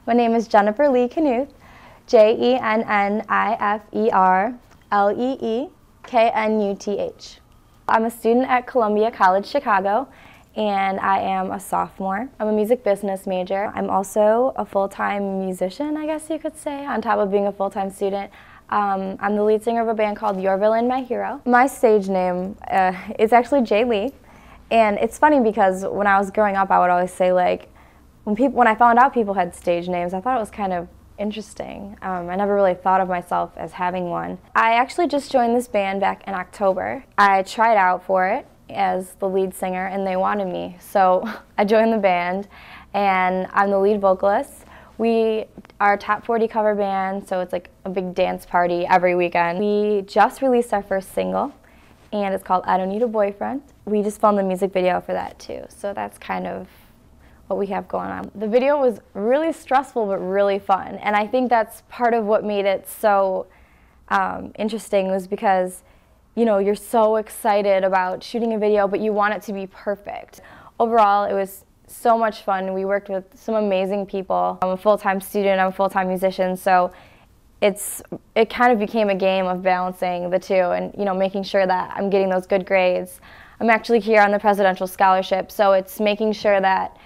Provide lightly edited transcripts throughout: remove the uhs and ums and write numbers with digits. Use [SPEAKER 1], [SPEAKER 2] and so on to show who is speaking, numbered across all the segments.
[SPEAKER 1] My name is Jennifer Lee Knuth, JenniferLeeknuth. I'm a student at Columbia College Chicago, and I am a sophomore. I'm a music business major. I'm also a full-time musician, I guess you could say, on top of being a full-time student. I'm the lead singer of a band called Your Villain, My Hero. My stage name is actually Jay Lee, and it's funny because when I was growing up, I would always say, like, when I found out people had stage names, I thought it was kind of interesting. I never really thought of myself as having one. I actually just joined this band back in October. I tried out for it as the lead singer, and they wanted me, so I joined the band, and I'm the lead vocalist. We are a top 40 cover band, so it's like a big dance party every weekend. We just released our first single, and it's called I Don't Need a Boyfriend. We just filmed the music video for that too, so that's kind of what we have going on. The video was really stressful but really fun, and I think that's part of what made it so interesting, was because, you know, you're so excited about shooting a video, but you want it to be perfect. Overall, it was so much fun. We worked with some amazing people. I'm a full-time student, I'm a full-time musician, so it kind of became a game of balancing the two and, you know, making sure that I'm getting those good grades. I'm actually here on the Presidential Scholarship, so it's making sure that,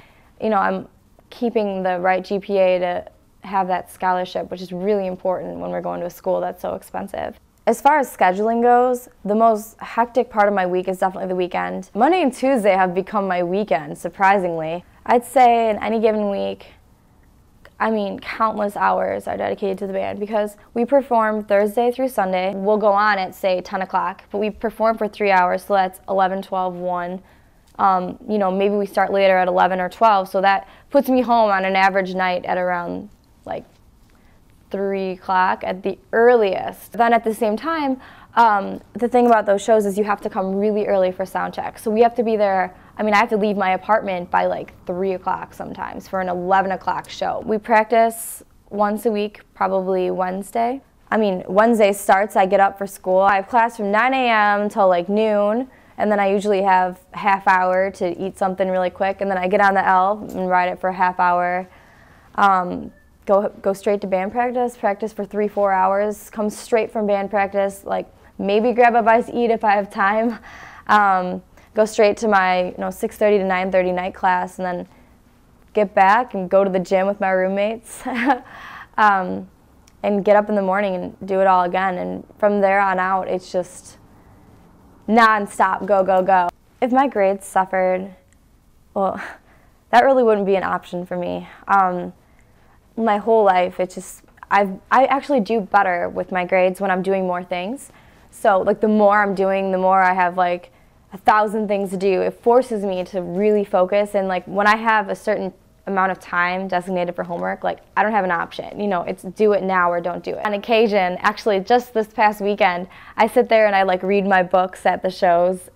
[SPEAKER 1] you know, I'm keeping the right GPA to have that scholarship, which is really important when we're going to a school that's so expensive. As far as scheduling goes, the most hectic part of my week is definitely the weekend. Monday and Tuesday have become my weekend, surprisingly. I'd say in any given week, I mean, countless hours are dedicated to the band because we perform Thursday through Sunday. We'll go on at, say, 10 o'clock, but we perform for 3 hours, so that's 11, 12, 1. You know, maybe we start later at 11 or 12, so that puts me home on an average night at around, like, 3 o'clock at the earliest. Then at the same time, the thing about those shows is you have to come really early for sound check. So we have to be there, I mean, I have to leave my apartment by like 3 o'clock sometimes for an 11 o'clock show. We practice once a week, probably Wednesday. I mean, Wednesday starts, I get up for school. I have class from 9 a.m. till like noon, and then I usually have a half hour to eat something really quick, and then I get on the L and ride it for a half hour. Go straight to band practice, practice for 3-4 hours, come straight from band practice, like maybe grab a bite to eat if I have time, go straight to my 6:30 to 9:30 night class, and then get back and go to the gym with my roommates, and get up in the morning and do it all again. And from there on out, it's just non-stop, go, go, go. If my grades suffered, well, that really wouldn't be an option for me. My whole life, it's just, I actually do better with my grades when I'm doing more things. So like the more I'm doing, the more I have like 1,000 things to do. It forces me to really focus, and like when I have a certain amount of time designated for homework, like I don't have an option, you know, it's do it now or don't do it. On occasion, actually just this past weekend, I sit there and I like read my books at the shows.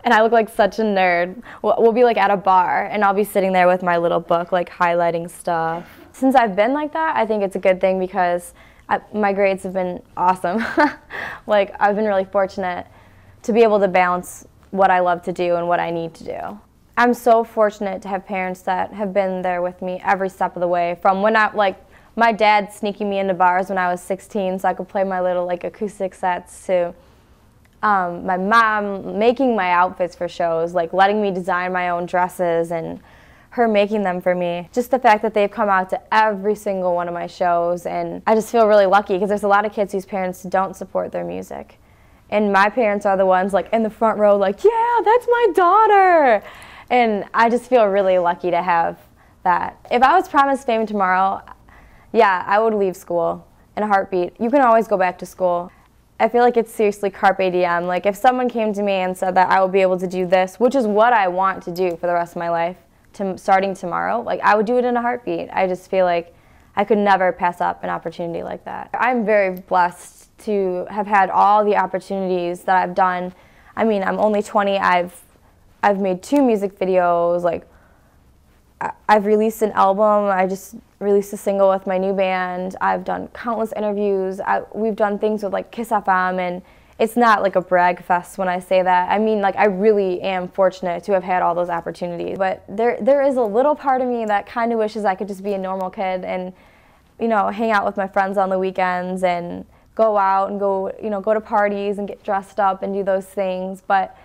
[SPEAKER 1] And I look like such a nerd. We'll be like at a bar, and I'll be sitting there with my little book, like highlighting stuff. Since I've been like that, I think it's a good thing because my grades have been awesome. Like, I've been really fortunate to be able to balance what I love to do and what I need to do. I'm so fortunate to have parents that have been there with me every step of the way. From when my dad sneaking me into bars when I was 16 so I could play my little like acoustic sets, to my mom making my outfits for shows, like letting me design my own dresses, and her making them for me. Just the fact that they've come out to every single one of my shows, and I just feel really lucky because there's a lot of kids whose parents don't support their music. And my parents are the ones like in the front row like, yeah, that's my daughter. And I just feel really lucky to have that. If I was promised fame tomorrow, yeah, I would leave school in a heartbeat. You can always go back to school. I feel like it's seriously carpe diem. Like if someone came to me and said that I will be able to do this, which is what I want to do for the rest of my life, starting tomorrow, like I would do it in a heartbeat. I just feel like I could never pass up an opportunity like that. I'm very blessed to have had all the opportunities that I've done. I mean, I'm only 20. I've made 2 music videos. Like I've released an album. I just released a single with my new band. I've done countless interviews. We've done things with like Kiss FM, and it's not like a brag fest when I say that. I mean, like, I really am fortunate to have had all those opportunities. But there is a little part of me that kind of wishes I could just be a normal kid and, you know, hang out with my friends on the weekends and go out and go, you know, go to parties and get dressed up and do those things. But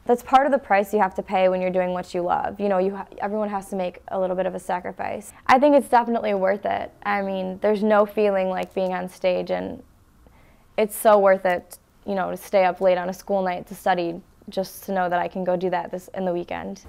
[SPEAKER 1] that's part of the price you have to pay when you're doing what you love. You know, everyone has to make a little bit of a sacrifice. I think it's definitely worth it. I mean, there's no feeling like being on stage, and it's so worth it, you know, to stay up late on a school night to study just to know that I can go do that in the weekend.